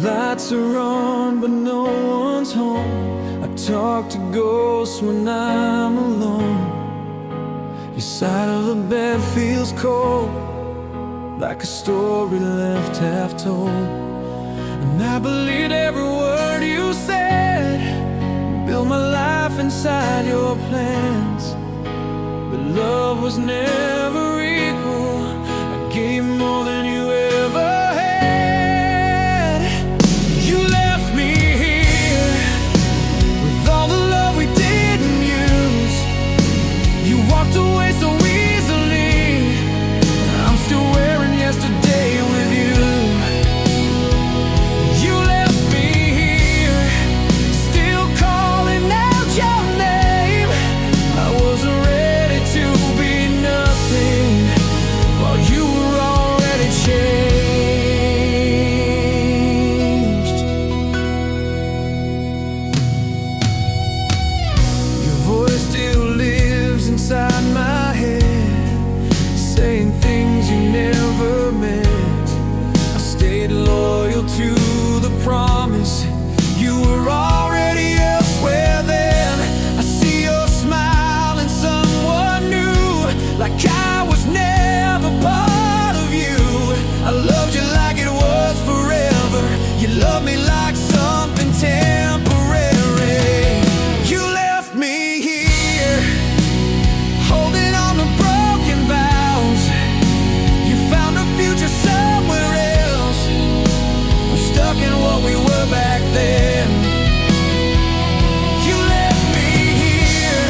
lights are on, but no one's home. I talk to ghosts when I'm alone. Your side of the bed feels cold, like a story left half told. And I believed every word you said, built my life inside your plans. But love was never equal. I gave more than you ever had. You left me here with all the love we didn't use. You walked away so easily. I'm still wearing yesterday with you. You left me here, still calling out your name. I wasn't ready to be nothing while you were already changed. Your voice still lives inside my head, saying things you never meant. I stayed loyal to the promise. You were already elsewhere then. I see your smile in someone new, like I was never part of you. I loved you like it was forever. You loved me like something temporary. You left me here, holding on to broken vows. You found a future somewhere else. I'm stuck in what we were back then. You left me here,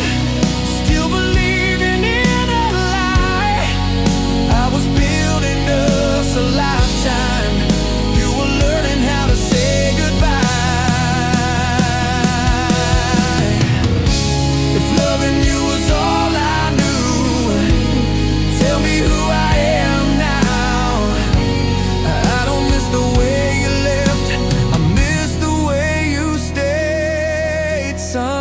still believing in a lie. I was building us a lifetime. You were learning how to say goodbye. If loving you was all I knew, tell me who I am now. I don't miss the way you left, I miss the way you stayed somehow.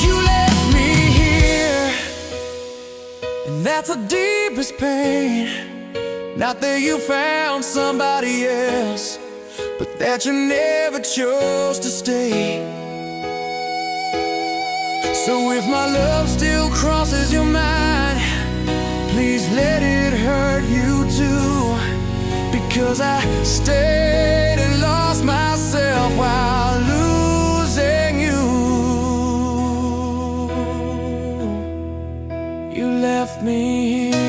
You left me here, and that's the deepest pain. Not that you found somebody else, but that you never chose to stay. So if my love still crosses your mind, please let it hurt you too. Because I stayed and lost myself while losing you. You left me here.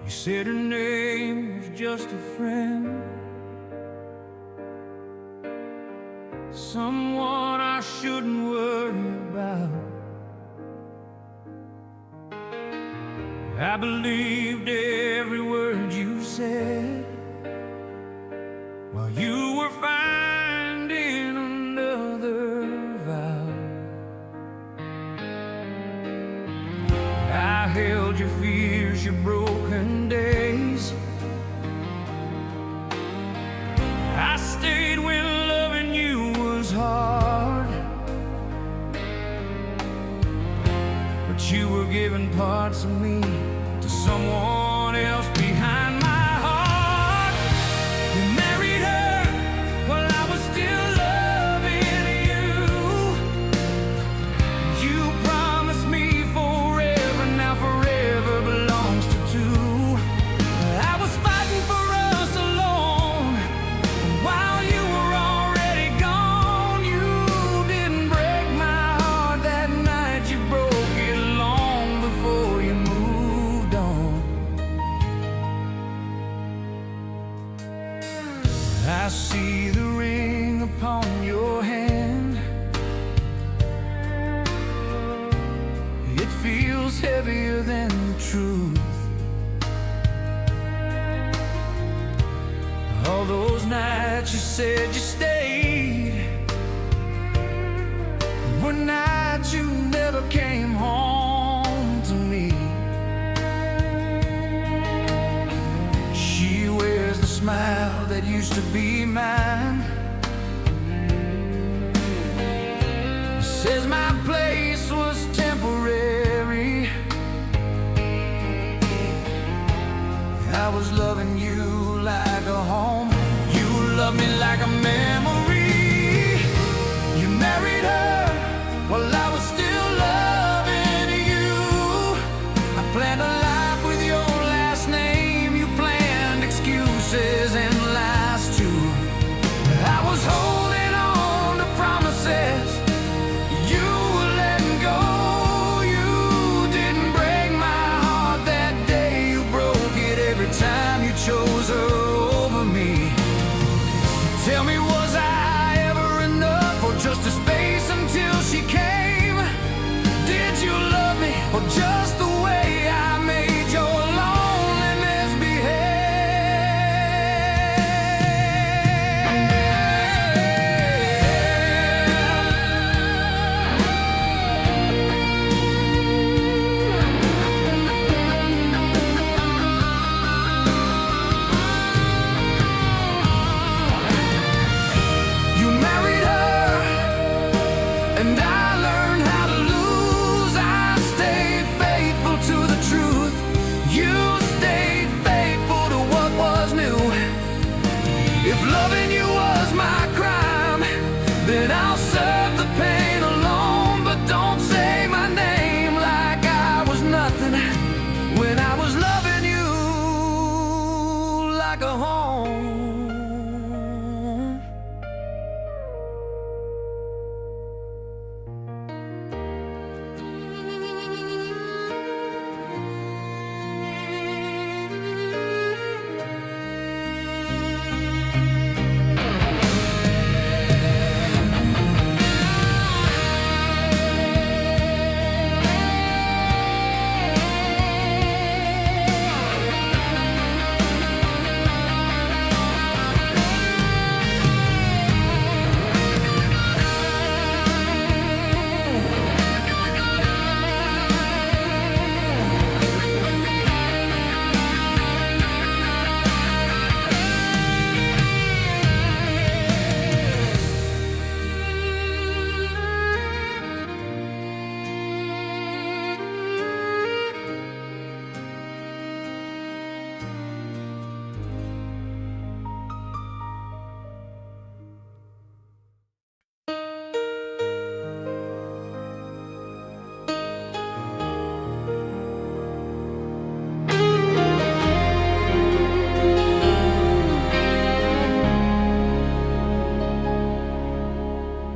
You said her name was just a friend, someone I shouldn't worry about. I believed every word you said while you were finding another vow. I held your fears, your broken days. I stayed when loving you was hard, but you were giving parts of me to someone else behind my heart. You married her while I was still loving you. You promised me forever, now forever belongs to two. bigger than the truth. All those nights you said you stayed were nights you never came home to me. She wears the smile that used to be mine, says my place was temporary. I was loving you like a home, you loved me like a memory. You married her while I was still loving you. I planned a life with your last name, you planned excuses and lies too. I was holding on to promises you were letting go. You didn't break my heart that day, you broke it every time you chose her over me. Tell me, was I ever enough, or just a space until she came? Did you love me, or just the way I made your loneliness behave? You married her, and I learned how to lose. I stayed faithful to the truth. You stayed faithful to what was new. If loving you was my crime, then I'll serve the pain alone. But don't say my name like I was nothing, when I was loving you like a home.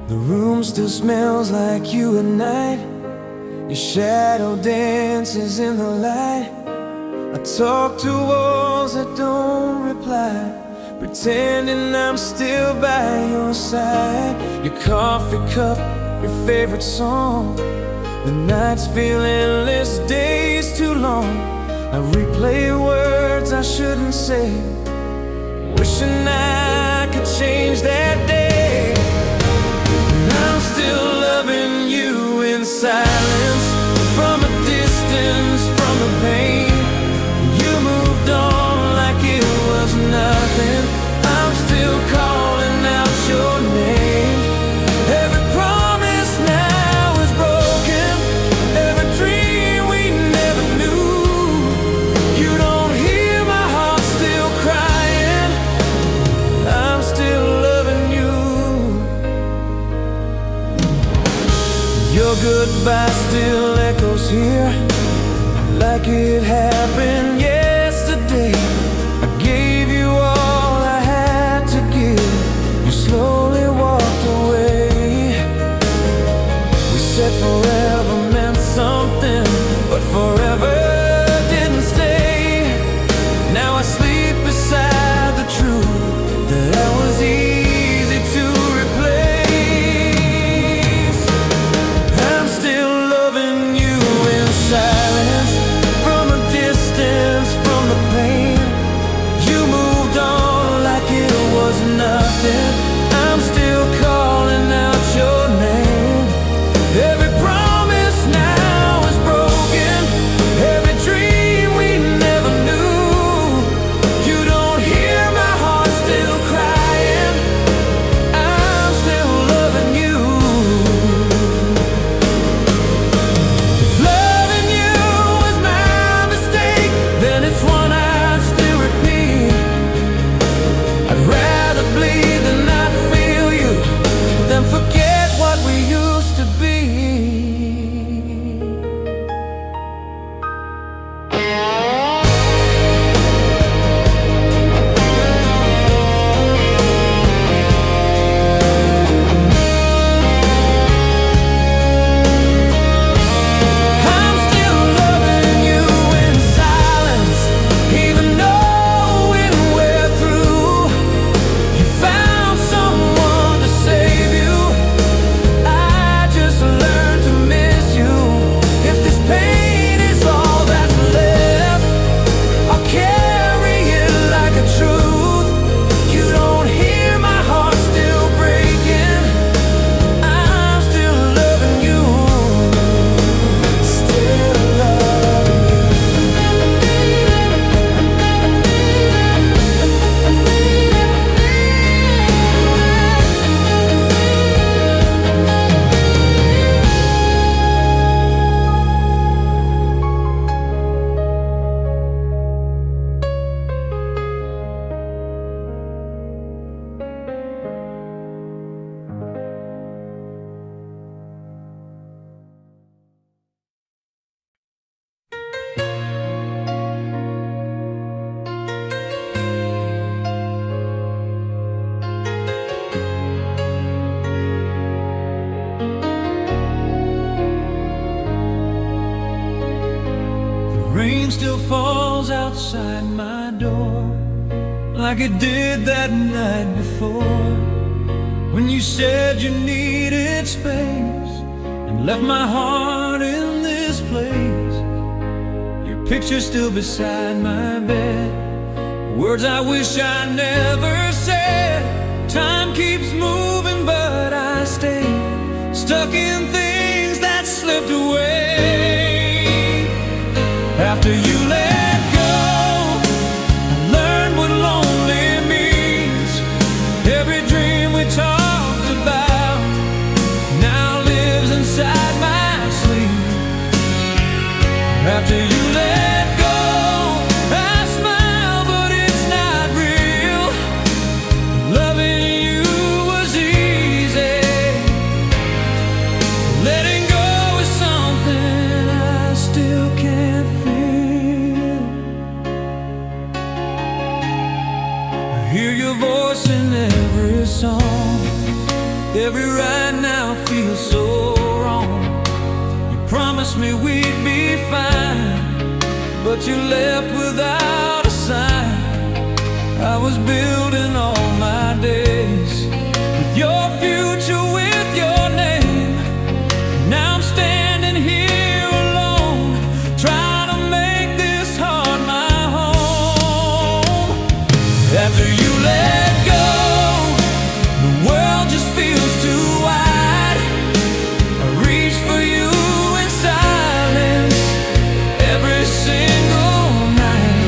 The room still smells like you at night. Your shadow dances in the light. I talk to walls that don't reply, pretending I'm still by your side. Your coffee cup, your favorite song. The nights feel endless, days too long. I replay words I shouldn't say, wishing I could change that day. I'm still loving you in silence, from a distance, from the pain. You moved on like it was nothing. I'm still calling out your name. Every promise now is broken, every dream we never knew. You don't hear my heart still crying. I'm still loving you. Your goodbye still echoes here, like it happened yesterday. I gave you all I had to give. You slowly walked away. We said forever meant something, but forever didn't stay. Now I sleep beside the truth that was easy to replace. I'm still loving you in silence, Rain still falls outside my door, like it did that night before, when you said you needed space and left my heart in this place. Your picture's still beside my bed, words I wish I never said. Time keeps moving but I stay stuck in things that slipped away. After you let go, I learned what lonely means. Every dream we talked about now lives inside my sleep. After you let go, I smile but it's not real. Loving you was easy. Letting go is something I still can't feel. I hear your voice in every song. Every right now feels so wrong. You promised me we'd be fine, but you left without a sign. I was building all my days with your future, with your name. Now I'm standing here alone, trying to make this heart my home. After you let go, the world just feels too wide. I reach for you in silence every single night.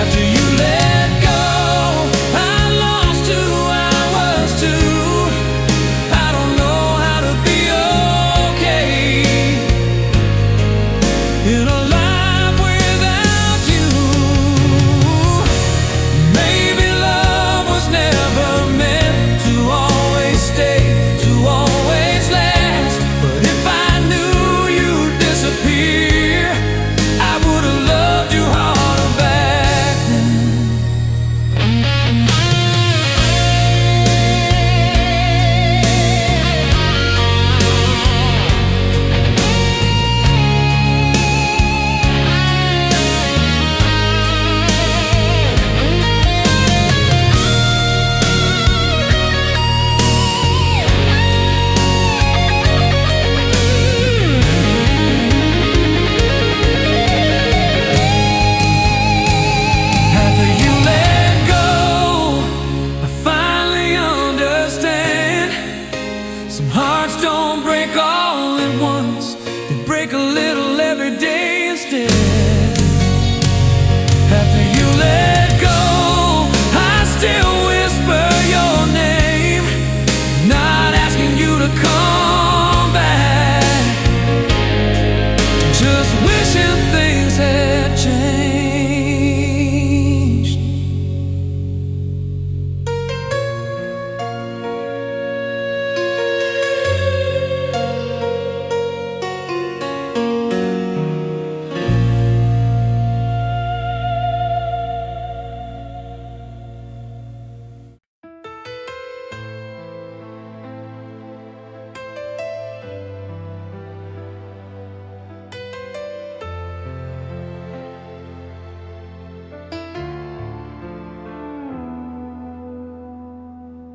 After you let go, I lost who I was too. I don't know how to be okay in a life without you. Maybe love was never meant to always stay, to always last. But if I knew you'd disappear, I would've loved you harder back then. After you let go, I finally understand. Some hearts don't break all at once, they break a little every day instead. After you let go, I still whisper your name, not asking you to come back, just wishing things had changed.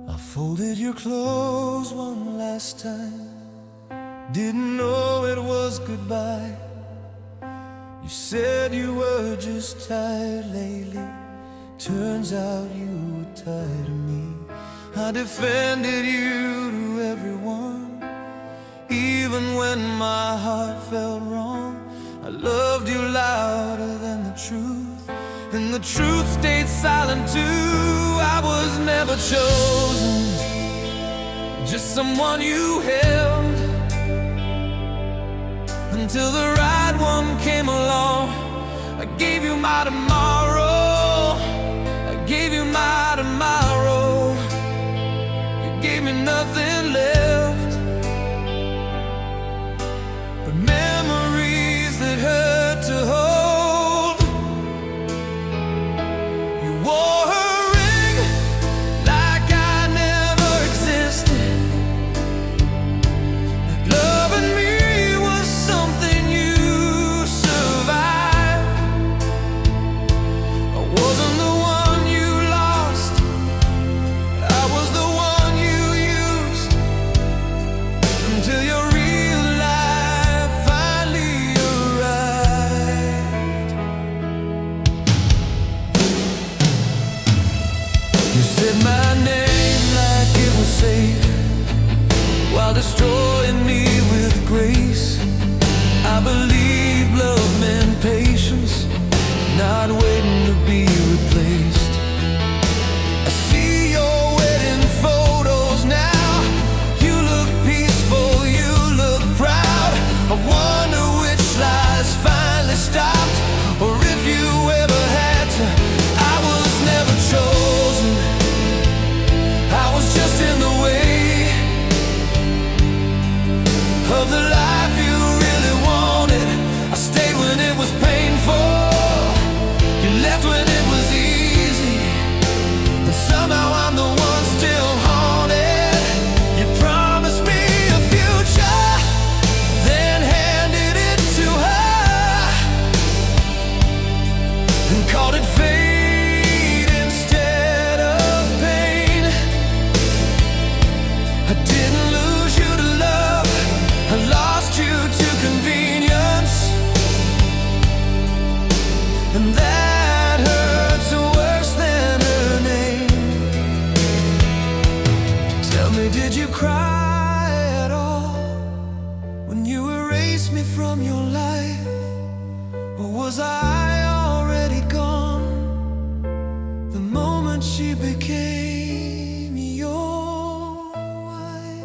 I folded your clothes one last time, didn't know it was goodbye. You said you were just tired lately, turns out you were tired of me. I defended you to everyone, even when my heart felt wrong. I loved you louder than the truth, and the truth stayed silent too. I was never chosen, just someone you held, until the right one came along. I gave you my tomorrow, I gave you my tomorrow. You gave me nothing left but memories that hurt to hold. You wore a ring like I never existed, like loving me was something you and that hurts worse than her name. Tell me, did you cry at all when you erased me from your life? Or was I already gone the moment she became your wife?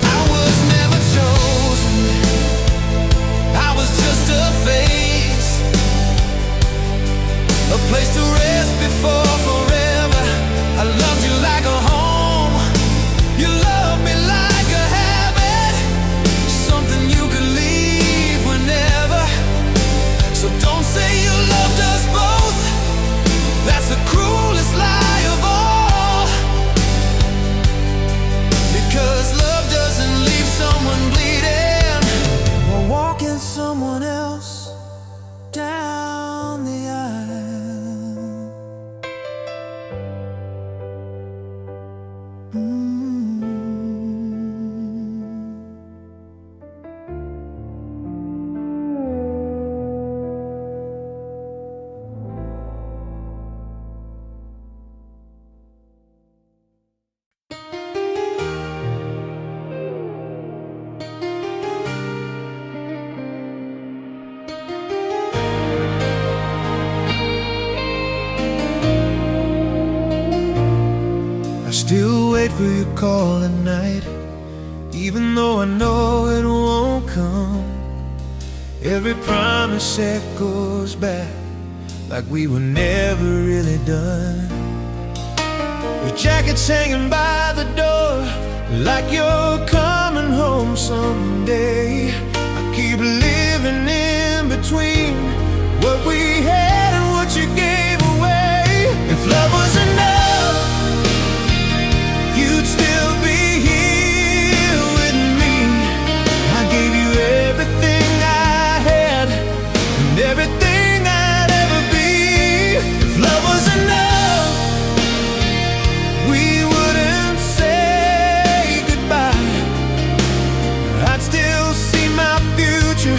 I was never chosen, I was just a phase, a place to rest before forever. I loved you like a home, you loved me like a habit, something you could leave whenever. So don't say you loved us both, that's the cruelest lie of all. Because love doesn't leave someone bleeding or walking someone else down the aisle. I still wait for your call at night, even though I know it won't come. Every promise echoes back like we were never really done. Your jacket's hanging by the door, like you're coming home someday. I keep living in between what we had and what you gave away. If love was enough, you'd still be here with me. I gave you everything I had and everything I'd ever be. If love was enough, we wouldn't say goodbye. I'd still see my future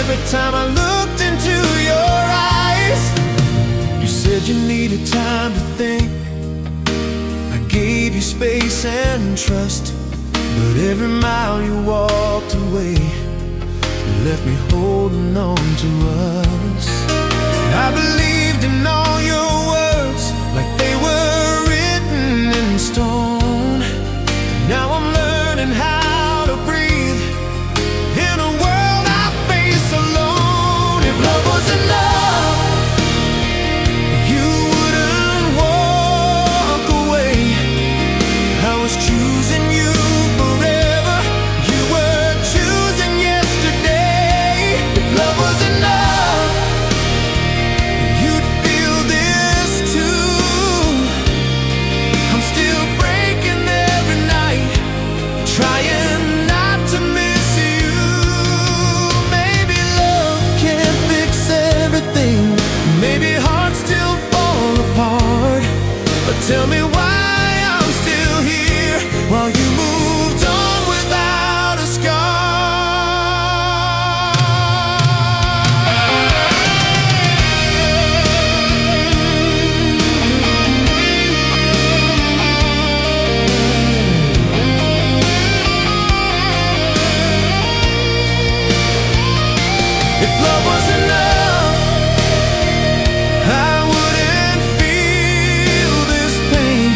every time I looked into your eyes. You said you needed time to think, gave you space and trust, but every mile you walked away left me holding on to us. I believed in all your words like they were written in stone. Now I'm learning how to breathe in a world I face alone. If love was enough, you wouldn't walk away. I was choosing you forever, you were choosing yesterday. If love was enough, you'd feel this too. I'm still breaking every night, trying not to miss you. Maybe love can't fix everything, maybe hearts still fall apart, but tell me why while you moved on without a scar. If love was enough, I wouldn't feel this pain.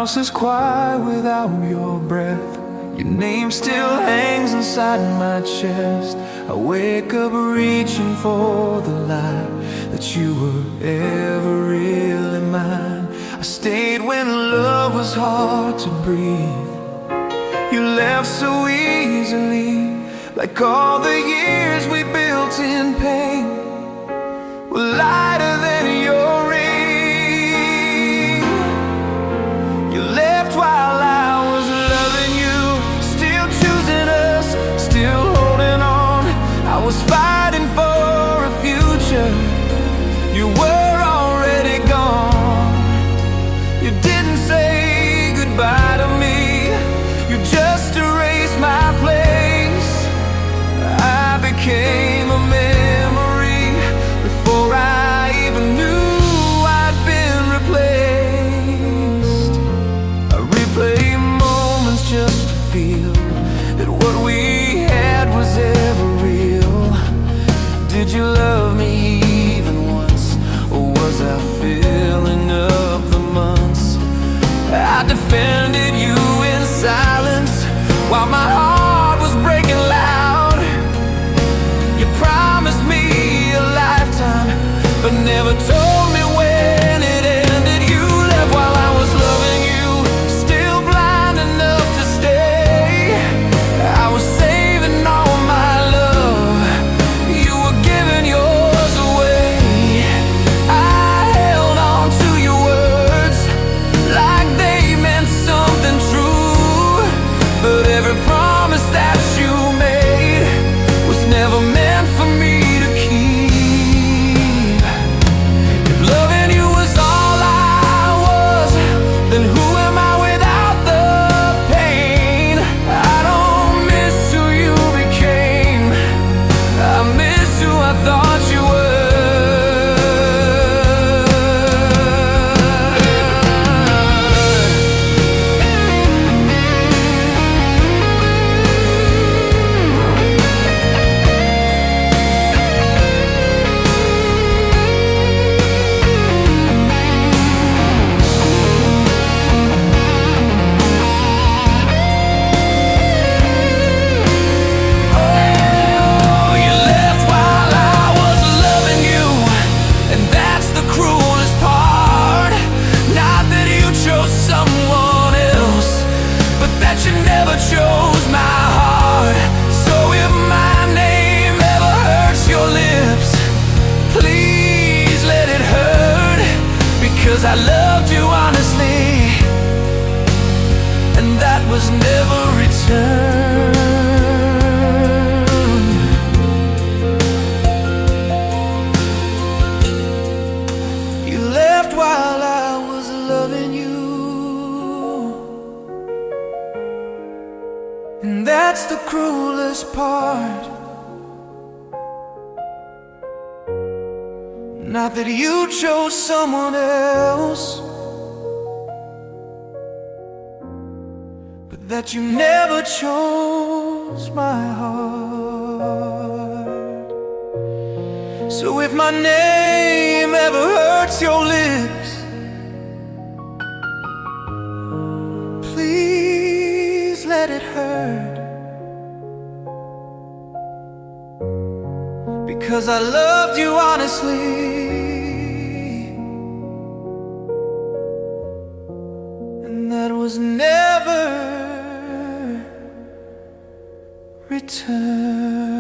house is quiet without your breath. Your name still hangs inside my chest. I wake up reaching for the light, that you were ever really mine. I stayed when love was hard to breathe. You left so easily, like all the years we built in pain were lighter than your ring. You left while I was loving you, still choosing us, still holding on. I was fighting for a future. You were already gone. You didn't say goodbye to me, you just erased my place. I became a memory before I even knew I'd been replaced. I replay moments just to feel that what we had was ever real. Did you love me even once, or was I filling up the months? I defended you in silence while my heart was breaking loud. You promised me a lifetime, but never told me when it ended. You left while I was loving you, still blind enough to stay. I was saving all my love, you were giving yours away. I held on to your words like they meant something true, but every promise that you made was never meant for me to keep. If loving you was all I was, then who am I without the pain? I don't miss who you became, I miss who I thought you were. Chose my heart. So if my name ever hurts your lips, please let it hurt, because I loved you honestly, and that was never returned. You left while I was loving you, and that's the cruelest part. Not that you chose someone else, but that you never chose my heart. So if my name ever hurts your lips, please let it hurt, because I loved you honestly, and that was never returned.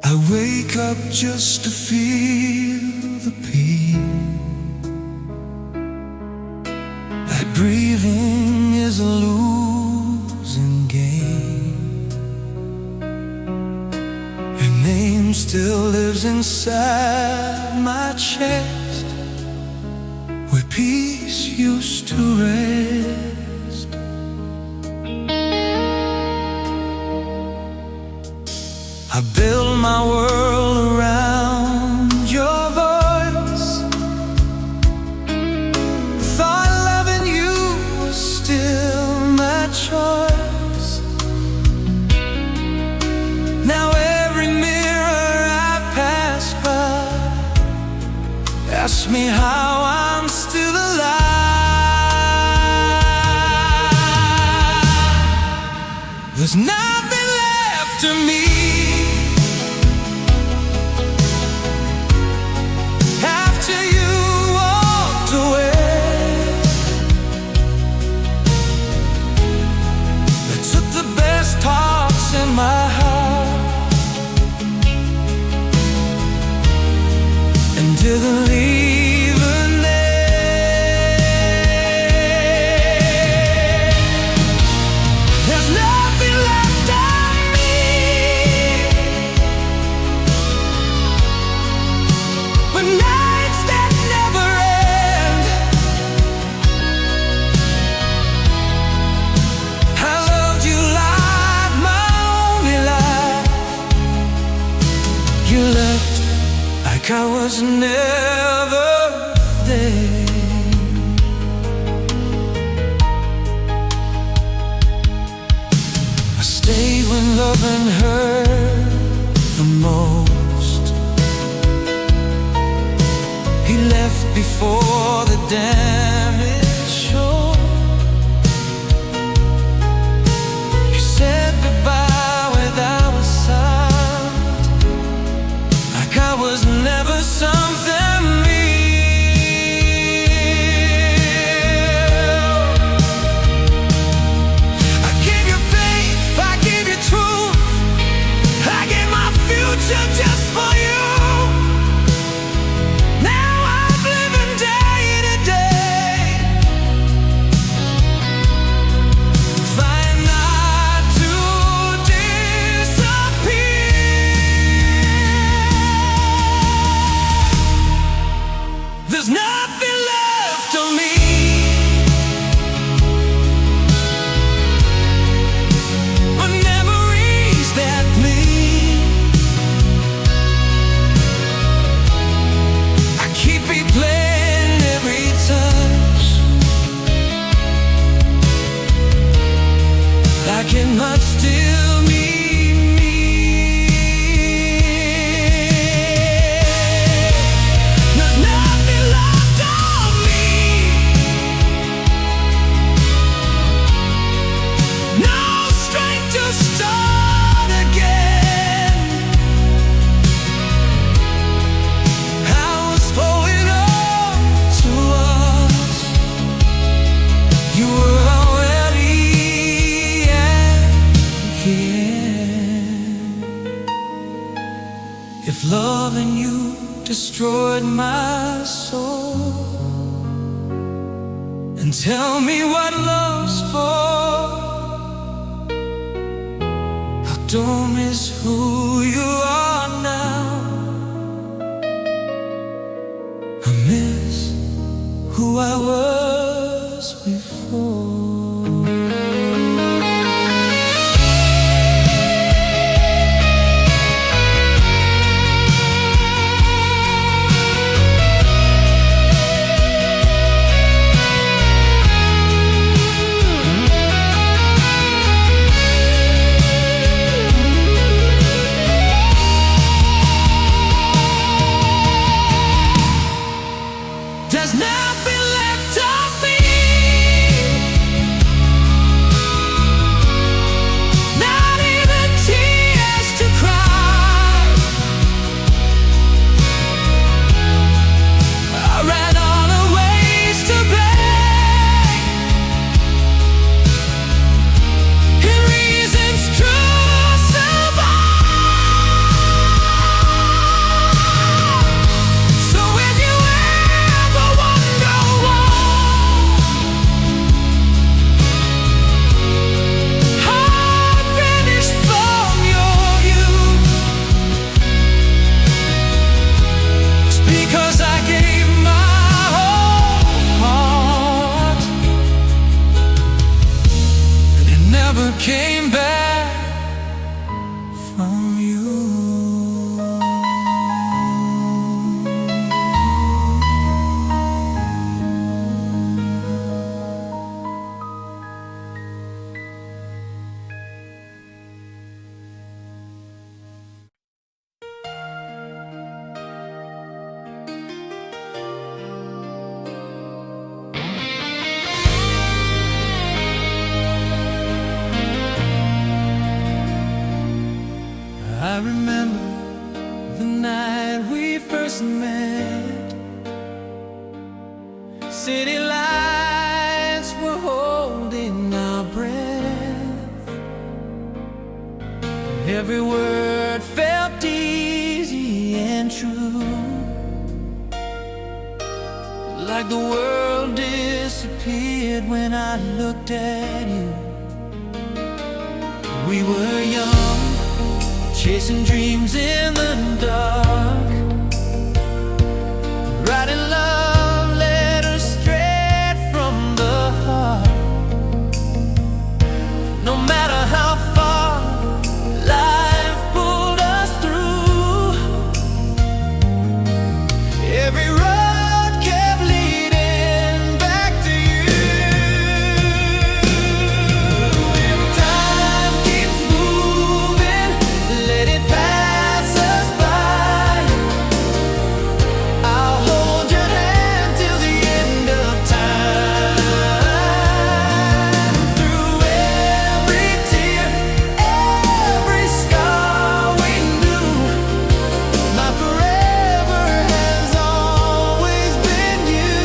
I wake up just to feel the pain, that breathing is a losing game. Your name still lives lives inside my chest, where peace used to rest. I built my world around your voice. Thought loving you was still my choice. Now every mirror I pass by asks me how I'm still alive. There's nothing left of me after you walked away. They took the best parts in my heart and didn't leave a name. There's nothing left of me but nights that never end. I loved you like my only life. You left like I was never there. I stayed when loving hurt the most. He left before the damage showed. He said goodbye without a sound, like I was never something real. I gave you faith, I gave you truth, I gave my future just for you. Now I'm living day to day, trying not to disappear. There's nothing left of me but memories that bleed. I keep replaying every touch, like it must still mean me. There's nothing left of me, no strength to start again. I was holding on to us, you were already at the end. If loving you destroyed my soul, and tell me what love's for. I don't miss who you are now, I miss who I was before. There's nothing left of me, not even tears to cry. I ran out of ways to beg, and reasons to survive. So if you ever wonder city lights were holding our breath. Every word felt easy and true, like the world disappeared when I looked at you. We were young, chasing dreams in the dark, writing love letters straight from the heart. No matter how far life pulled us through, every road kept leading back to you. If time keeps moving, let it pass us by. I'll hold your hand till the end of time. Through every tear, every scar we knew, my forever has always been you.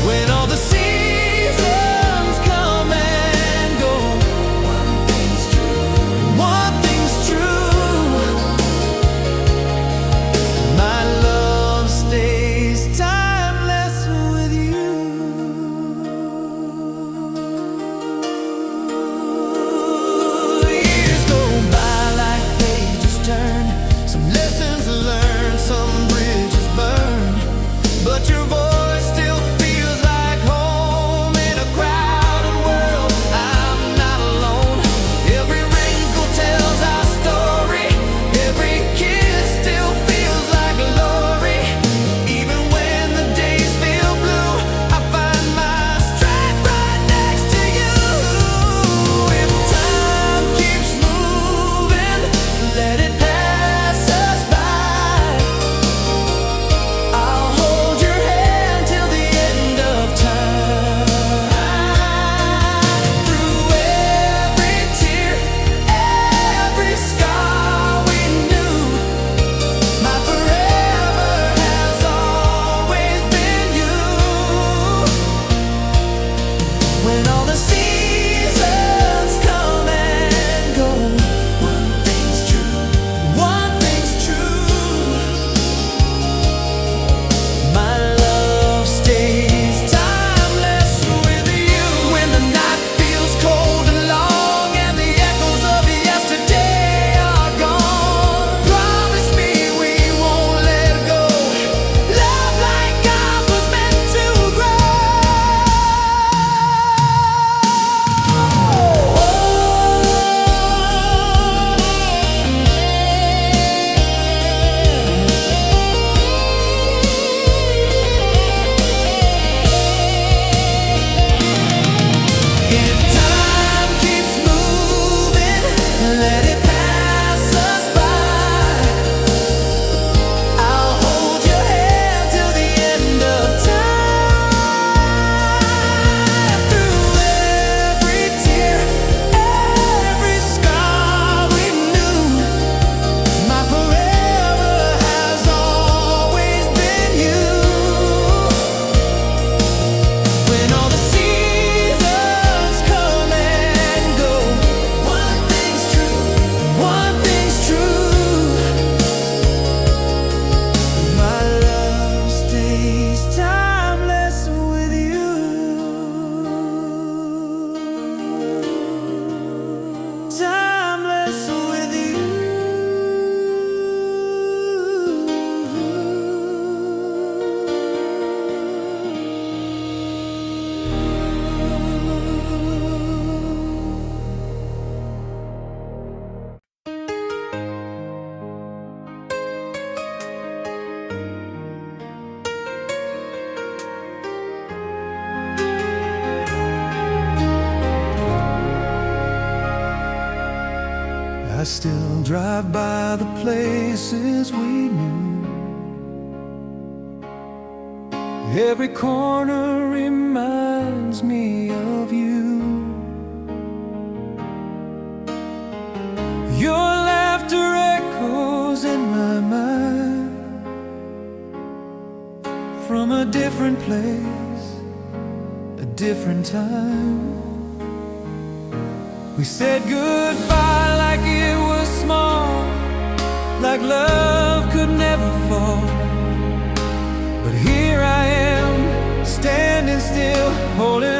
When all the seasons come and go, one thing's true, one thing's true. My love stays timeless with you. Years go by like pages turn, some lessons learned, some bridges burned, but your voice still feels like home in a crowded world. I'm not alone. Every wrinkle tells our story, every kiss still feels like glory. Even when the days feel blue, I find my strength right next to you. If time keeps moving, let it pass us by. I'll hold your hand till the end of time. Through every tear, every scar we knew, my forever has always been you. When all the seasons come and go, one thing's true, one thing's true. My love stays timeless with you. When the night feels cold and long and the echoes of yesterday are gone, promise me we won't let go. Love like ours was meant to grow. If time keeps moving, let it pass us by. I'll hold your hand till the end of time. Through every tear, every scar we knew, my forever has always been you. When all the seasons come and go, one thing's true, one thing's true. My love stays timeless with you. Timeless with you. I still drive by the places we knew. Every corner reminds me of you. Your laughter echoes in my mind. from a different place, a different time. We said goodbye like it was small, like love could never fall. But here I am, standing still, holding